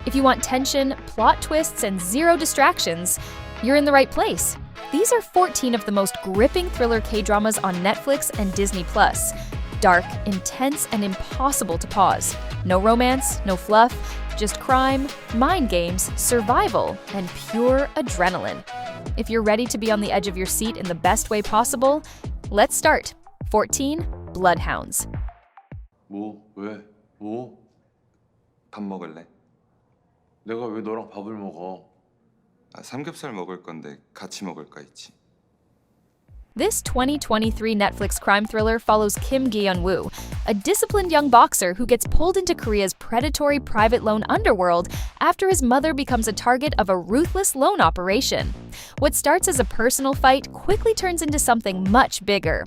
If you want tension, plot twists, and zero distractions, you're in the right place. These are 14 of the most gripping thriller K-dramas on Netflix and Disney+. Dark, intense, and impossible to pause. No romance, no fluff, just crime, mind games, survival, and pure adrenaline. If you're ready to be on the edge of your seat in the best way possible, let's start. 14. Bloodhounds. 왜? 밥 먹을래? 내가 왜 너랑 밥을 먹어? 삼겹살 먹을 건데 같이 먹을까 했지. This 2023 Netflix crime thriller follows Kim Gi-yeon-woo, a disciplined young boxer who gets pulled into Korea's predatory private loan underworld after his mother becomes a target of a ruthless loan operation. What starts as a personal fight quickly turns into something much bigger.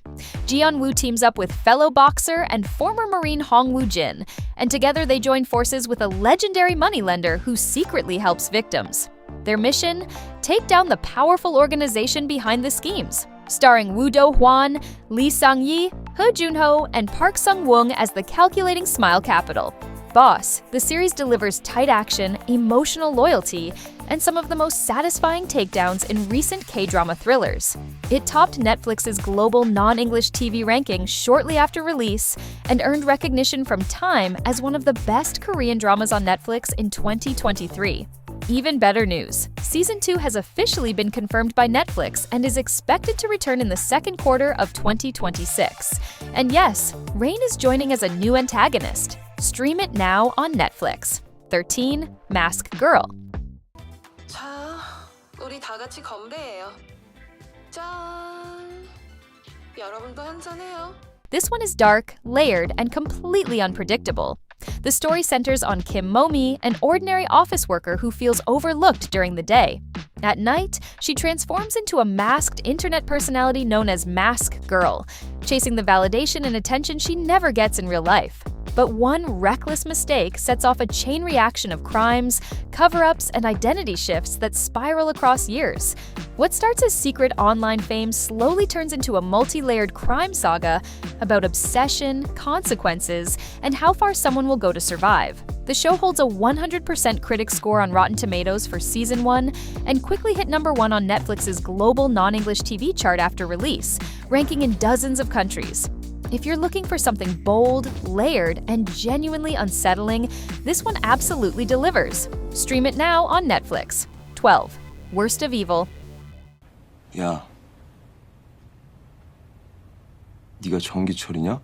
Gi-yeon-woo teams up with fellow boxer and former Marine Hong Woo-jin, and together they join forces with a legendary moneylender who secretly helps victims. Their mission? Take down the powerful organization behind the schemes. Starring Woo Do-hwan, Lee Sang-yi, Ho Jun-ho, and Park Sung-woong as the calculating smile capital. Boss, the series delivers tight action, emotional loyalty, and some of the most satisfying takedowns in recent K-drama thrillers. It topped Netflix's global non-English TV ranking shortly after release and earned recognition from Time as one of the best Korean dramas on Netflix in 2023. Even better news, Season 2 has officially been confirmed by Netflix and is expected to return in the second quarter of 2026. And yes, Rain is joining as a new antagonist. Stream it now on Netflix. 13. Mask Girl. 자, 우리 다 같이 건배해요. 짠! 여러분도 한잔해요. This one is dark, layered, and completely unpredictable. The story centers on Kim Mo-mi, an ordinary office worker who feels overlooked during the day. At night, she transforms into a masked internet personality known as Mask Girl, chasing the validation and attention she never gets in real life. But one reckless mistake sets off a chain reaction of crimes, cover-ups, and identity shifts that spiral across years. What starts as secret online fame slowly turns into a multi-layered crime saga about obsession, consequences, and how far someone will go to survive. The show holds a 100% critic score on Rotten Tomatoes for Season 1 and quickly hit #1 on Netflix's global non-English TV chart after release, ranking in dozens of countries. If you're looking for something bold, layered, and genuinely unsettling, this one absolutely delivers. Stream it now on Netflix. 12. Worst of Evil. 야, 네가 전기철이냐?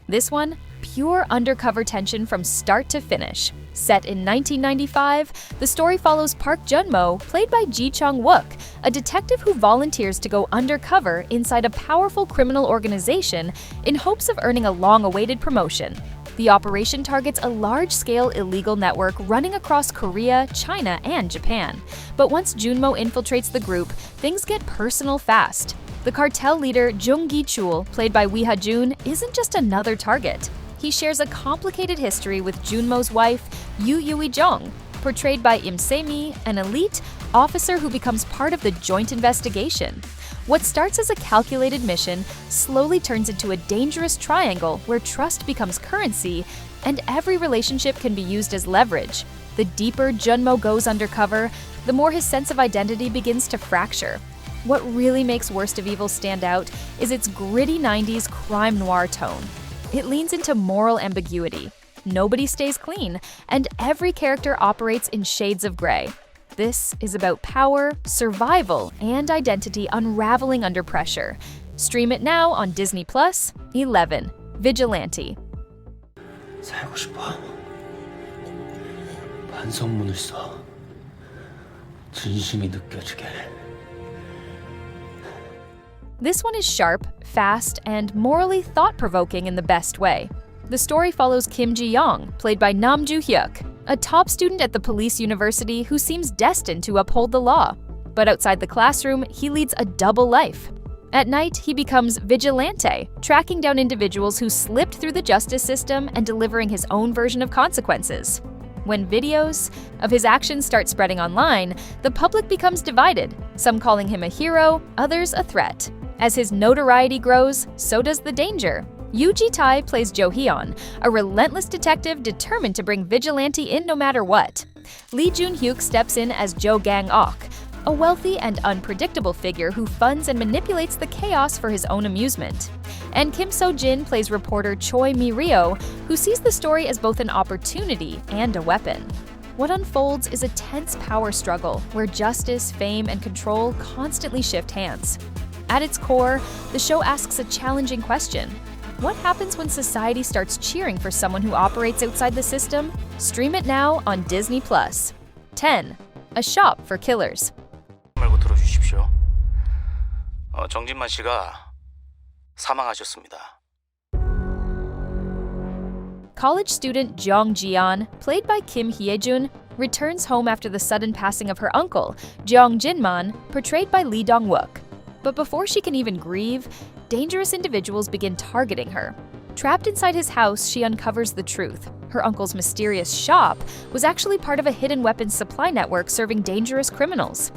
This one, pure undercover tension from start to finish. Set in 1995, the story follows Park Jun-mo, played by Ji Chong-wook, a detective who volunteers to go undercover inside a powerful criminal organization in hopes of earning a long-awaited promotion. The operation targets a large-scale illegal network running across Korea, China, and Japan. But once Junmo infiltrates the group, things get personal fast. The cartel leader Jung Gi-chul, played by Wi Ha-jun, isn't just another target. He shares a complicated history with Junmo's wife, Yoo Yui-jung, portrayed by Im Se-mi, an elite officer who becomes part of the joint investigation. What starts as a calculated mission slowly turns into a dangerous triangle where trust becomes currency and every relationship can be used as leverage. The deeper Junmo goes undercover, the more his sense of identity begins to fracture. What really makes Worst of Evil stand out is its gritty 90s crime noir tone. It leans into moral ambiguity. Nobody stays clean, and every character operates in shades of gray. This is about power, survival, and identity unraveling under pressure. Stream it now on Disney+. 11. Vigilante. 살고 싶어. 반성문을 써. 진심이 느껴지게. This one is sharp, fast, and morally thought-provoking in the best way. The story follows Kim Ji-young, played by Nam Joo-hyuk, a top student at the police university who seems destined to uphold the law. But outside the classroom, he leads a double life. At night, he becomes Vigilante, tracking down individuals who slipped through the justice system and delivering his own version of consequences. When videos of his actions start spreading online, the public becomes divided, some calling him a hero, others a threat. As his notoriety grows, so does the danger. Yoo Ji-tae plays Jo Hyun, a relentless detective determined to bring Vigilante in no matter what. Lee Jun-hyuk steps in as Jo Gang-ok, a wealthy and unpredictable figure who funds and manipulates the chaos for his own amusement. And Kim So-jin plays reporter Choi Mi-ryo, who sees the story as both an opportunity and a weapon. What unfolds is a tense power struggle where justice, fame, and control constantly shift hands. At its core, the show asks a challenging question. What happens when society starts cheering for someone who operates outside the system? Stream it now on Disney+. 10. A Shop for Killers. 말고 들어주십시오. 정진만 씨가 사망하셨습니다. College student Jong Ji-yeon, played by Kim Hye-jun, returns home after the sudden passing of her uncle, Jeong Jin-man, portrayed by Lee Dong-wook. But before she can even grieve, dangerous individuals begin targeting her. Trapped inside his house, she uncovers the truth. Her uncle's mysterious shop was actually part of a hidden weapons supply network serving dangerous criminals.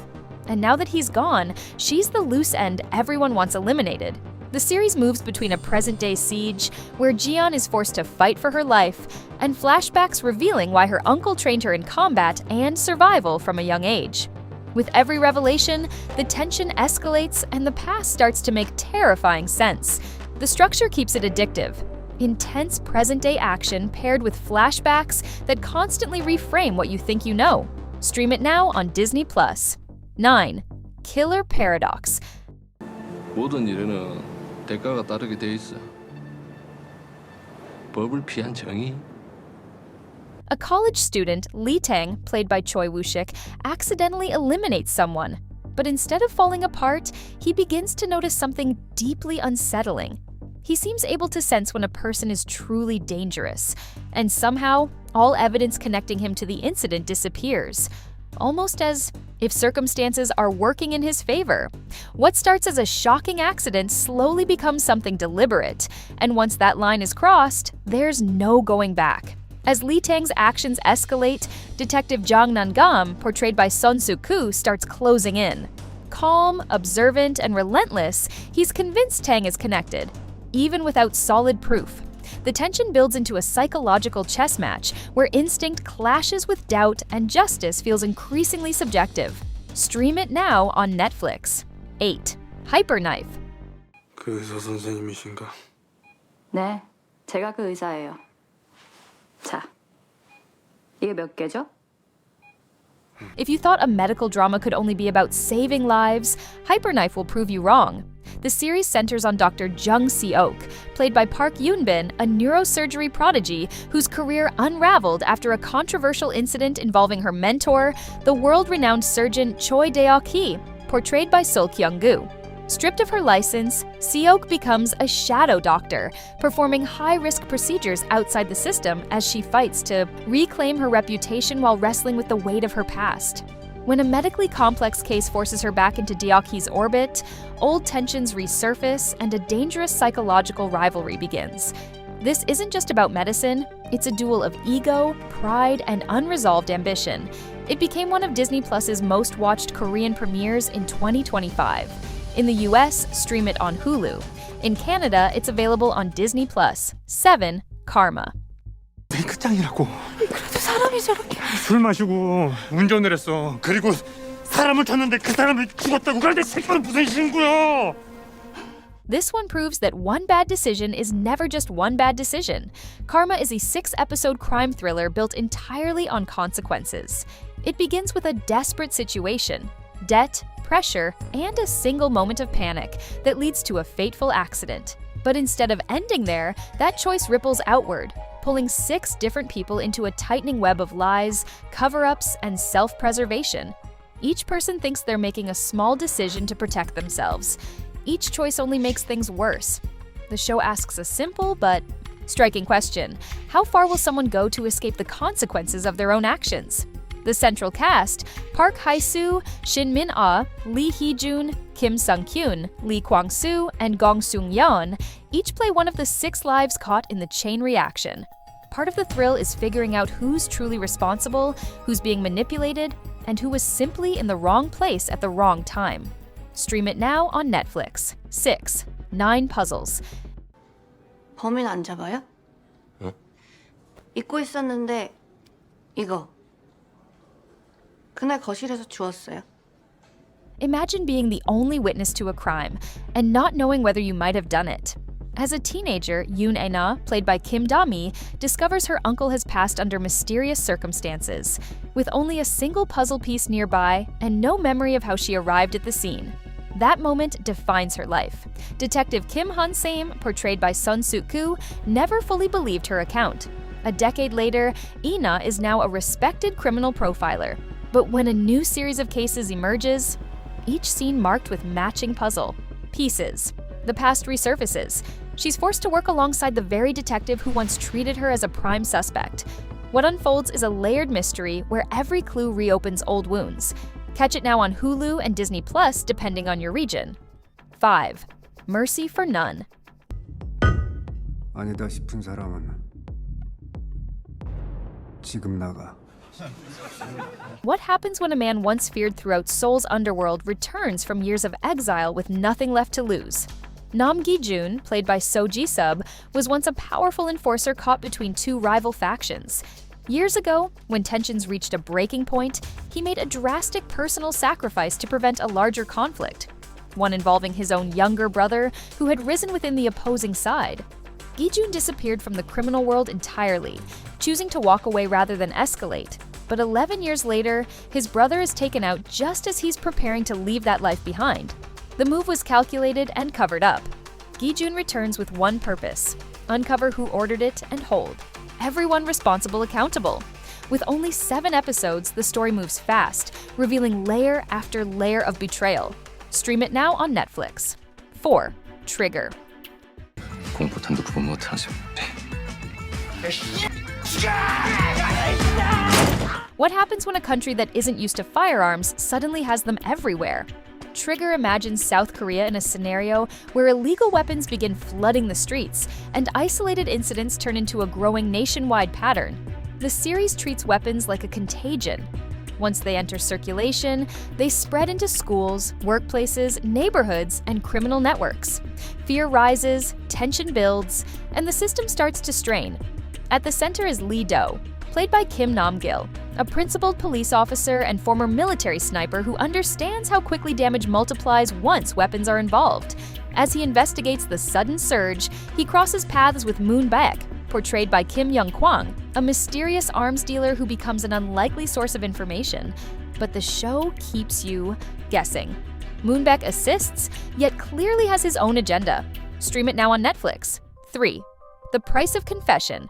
And now that he's gone, she's the loose end everyone wants eliminated. The series moves between a present-day siege, where Ji-yeon is forced to fight for her life, and flashbacks revealing why her uncle trained her in combat and survival from a young age. With every revelation, the tension escalates and the past starts to make terrifying sense. The structure keeps it addictive. Intense present-day action paired with flashbacks that constantly reframe what you think you know. Stream it now on Disney+. 9. Killer Paradox. 모든 일에는 대가가 따르게 돼 있어. 법을 피한 정의. A college student, Lee Tang, played by Choi Woo-shik, accidentally eliminates someone. But instead of falling apart, he begins to notice something deeply unsettling. He seems able to sense when a person is truly dangerous, and somehow, all evidence connecting him to the incident disappears, almost as if circumstances are working in his favor. What starts as a shocking accident slowly becomes something deliberate, and once that line is crossed, there's no going back. As Lee Tang's actions escalate, Detective Jang Nan-gam, portrayed by Son Soo-koo, starts closing in. Calm, observant, and relentless, he's convinced Tang is connected, even without solid proof. The tension builds into a psychological chess match where instinct clashes with doubt and justice feels increasingly subjective. Stream it now on Netflix. 8. Hyperknife. 그 의사 선생님이신가? 네, 제가 그 의사예요. 자, 이게 몇 개죠? If you thought a medical drama could only be about saving lives, Hyperknife will prove you wrong. The series centers on Dr. Jung Si-ok, played by Park Yoon-bin, a neurosurgery prodigy whose career unraveled after a controversial incident involving her mentor, the world-renowned surgeon Choi Dae-ok, portrayed by Sol Kyung-gu. Stripped of her license, Si-ok becomes a shadow doctor, performing high-risk procedures outside the system as she fights to reclaim her reputation while wrestling with the weight of her past. When a medically complex case forces her back into Deoki's orbit, old tensions resurface and a dangerous psychological rivalry begins. This isn't just about medicine, it's a duel of ego, pride, and unresolved ambition. It became one of Disney Plus's most watched Korean premieres in 2025. In the US, stream it on Hulu. In Canada, it's available on Disney Plus. 7. Karma. 끝장이라고. 그래도 사람이 저렇게 술 마시고 운전을 했어. 그리고 사람을 쳤는데 그 사람이 죽었다고. 그런데 새끼는 무슨 신고야? This one proves that one bad decision is never just one bad decision. Karma is a 6-episode crime thriller built entirely on consequences. It begins with a desperate situation, debt, pressure, and a single moment of panic that leads to a fateful accident. But instead of ending there, that choice ripples outward, pulling 6 different people into a tightening web of lies, cover-ups, and self-preservation. Each person thinks they're making a small decision to protect themselves. Each choice only makes things worse. The show asks a simple but striking question: how far will someone go to escape the consequences of their own actions? The central cast, Park Hae-soo, Shin Min-ah, Lee Hee-jun, Kim Sung-kyun, Lee Kwang-soo, and Gong Seung-yeon, each play one of the 6 lives caught in the chain reaction. Part of the thrill is figuring out who's truly responsible, who's being manipulated, and who was simply in the wrong place at the wrong time. Stream it now on Netflix. 6. 9 Puzzles. 범인 안 잡아요? 어? 잊고 있었는데 이거 그날 거실에서 주웠어요. Imagine being the only witness to a crime and not knowing whether you might have done it. As a teenager, Yoon Ae-na, played by Kim Da-mi, discovers her uncle has passed under mysterious circumstances, with only a single puzzle piece nearby and no memory of how she arrived at the scene. That moment defines her life. Detective Kim Han-seim, portrayed by Sun Suk-koo, never fully believed her account. A decade later, Ina is now a respected criminal profiler. But when a new series of cases emerges, each scene marked with matching puzzle pieces. The past resurfaces. She's forced to work alongside the very detective who once treated her as a prime suspect. What unfolds is a layered mystery where every clue reopens old wounds. Catch it now on Hulu and Disney Plus, depending on your region. 5. Mercy for None. 아니다 싶은 사람은 지금 나가. What happens when a man once feared throughout Seoul's underworld returns from years of exile with nothing left to lose? Nam Gi-jun, played by So Ji-sub, was once a powerful enforcer caught between two rival factions. Years ago, when tensions reached a breaking point, he made a drastic personal sacrifice to prevent a larger conflict, one involving his own younger brother, who had risen within the opposing side. Gi-jun disappeared from the criminal world entirely, choosing to walk away rather than escalate. But 11 years later, his brother is taken out just as he's preparing to leave that life behind. The move was calculated and covered up. Gi-jun returns with one purpose: uncover who ordered it and hold everyone responsible accountable. With only 7 episodes, the story moves fast, revealing layer after layer of betrayal. Stream it now on Netflix. 4. Trigger. 공포탄도 구분 못하죠. What happens when a country that isn't used to firearms suddenly has them everywhere? Trigger imagines South Korea in a scenario where illegal weapons begin flooding the streets, and isolated incidents turn into a growing nationwide pattern. The series treats weapons like a contagion. Once they enter circulation, they spread into schools, workplaces, neighborhoods, and criminal networks. Fear rises, tension builds, and the system starts to strain. At the center is Lee Do, played by Kim Nam-gil, a principled police officer and former military sniper who understands how quickly damage multiplies once weapons are involved. As he investigates the sudden surge, he crosses paths with Moon Baek, portrayed by Kim Young-kwang, a mysterious arms dealer who becomes an unlikely source of information. But the show keeps you guessing. Moon Baek assists, yet clearly has his own agenda. Stream it now on Netflix. 3. The Price of Confession.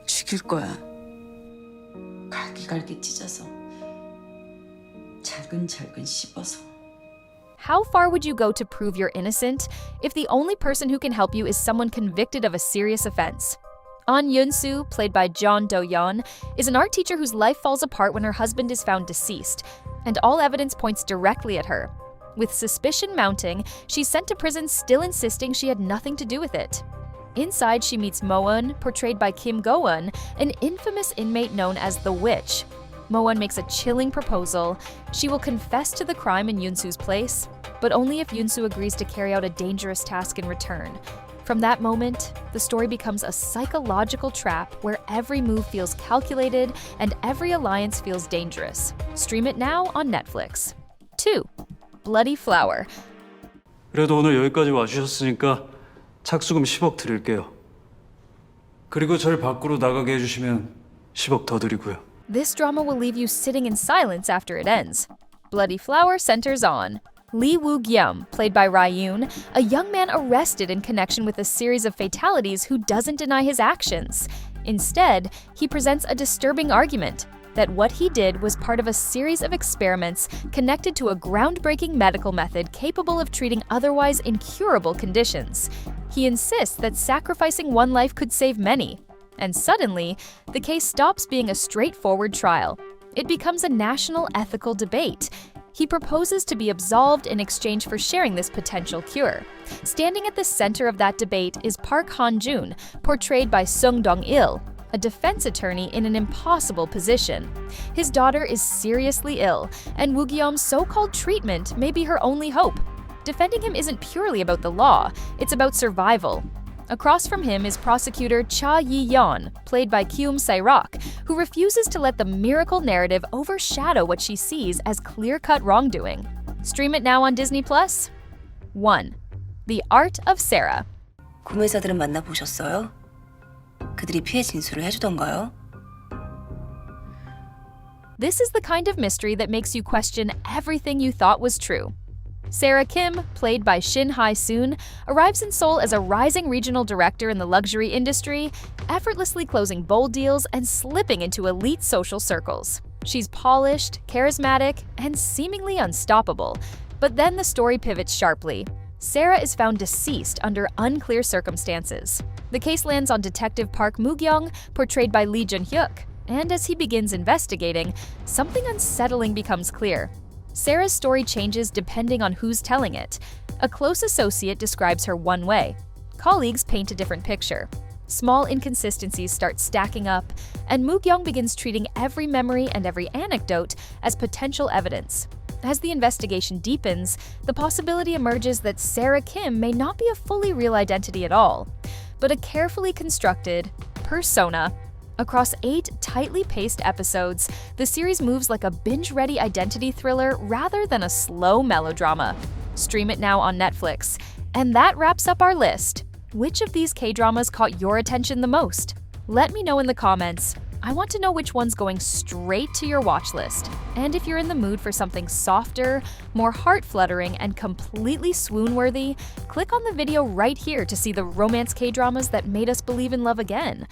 죽일 거야. 갈기갈기 찢어서 잘근잘근 씹어서. How far would you go to prove you're innocent if the only person who can help you is someone convicted of a serious offense? An Yoon-soo, played by Jeon Do-yeon, is an art teacher whose life falls apart when her husband is found deceased, and all evidence points directly at her. With suspicion mounting, she's sent to prison, still insisting she had nothing to do with it. Inside, she meets Mo-eun, portrayed by Kim Go-eun, an infamous inmate known as the Witch. Mo-eun makes a chilling proposal. She will confess to the crime in Yoon-soo's place, but only if Yoon-soo agrees to carry out a dangerous task in return. From that moment, the story becomes a psychological trap where every move feels calculated and every alliance feels dangerous. Stream it now on Netflix. 2. Bloody Flower. 그래도 오늘 여기까지 와주셨으니까 착수금 10억 드릴게요. 그리고 절 밖으로 나가게 해주시면 10억 더 드리고요. This drama will leave you sitting in silence after it ends. Bloody Flower centers on Lee Woo-gyum, played by Ryun, a young man arrested in connection with a series of fatalities who doesn't deny his actions. Instead, he presents a disturbing argument that what he did was part of a series of experiments connected to a groundbreaking medical method capable of treating otherwise incurable conditions. He insists that sacrificing one life could save many. And suddenly, the case stops being a straightforward trial. It becomes a national ethical debate. He proposes to be absolved in exchange for sharing this potential cure. Standing at the center of that debate is Park Han-jun, portrayed by Sung Dong-il, a defense attorney in an impossible position. His daughter is seriously ill, and Woo-gyum's so-called treatment may be her only hope. Defending him isn't purely about the law, it's about survival. Across from him is prosecutor Cha Yi-yeon, played by Kyum Sae-rak, who refuses to let the miracle narrative overshadow what she sees as clear-cut wrongdoing. Stream it now on Disney+. 1. The Art of Sarah. 구매자들은 만나보셨어요? 그들이 피해 진술을 해주던가요? This is the kind of mystery that makes you question everything you thought was true. Sarah Kim, played by Shin Hae-soon, arrives in Seoul as a rising regional director in the luxury industry, effortlessly closing bold deals and slipping into elite social circles. She's polished, charismatic, and seemingly unstoppable. But then the story pivots sharply. Sarah is found deceased under unclear circumstances. The case lands on Detective Park Moo-kyung, portrayed by Lee Jun-hyuk, and as he begins investigating, something unsettling becomes clear. Sarah's story changes depending on who's telling it. A close associate describes her one way. Colleagues paint a different picture. Small inconsistencies start stacking up, and Moo-kyung begins treating every memory and every anecdote as potential evidence. As the investigation deepens, the possibility emerges that Sarah Kim may not be a fully real identity at all, but a carefully constructed persona. Across 8 tightly paced episodes, the series moves like a binge-ready identity thriller rather than a slow melodrama. Stream it now on Netflix. And that wraps up our list. Which of these K-dramas caught your attention the most? Let me know in the comments. I want to know which one's going straight to your watch list. And if you're in the mood for something softer, more heart-fluttering, and completely swoon-worthy, click on the video right here to see the romance K-dramas that made us believe in love again.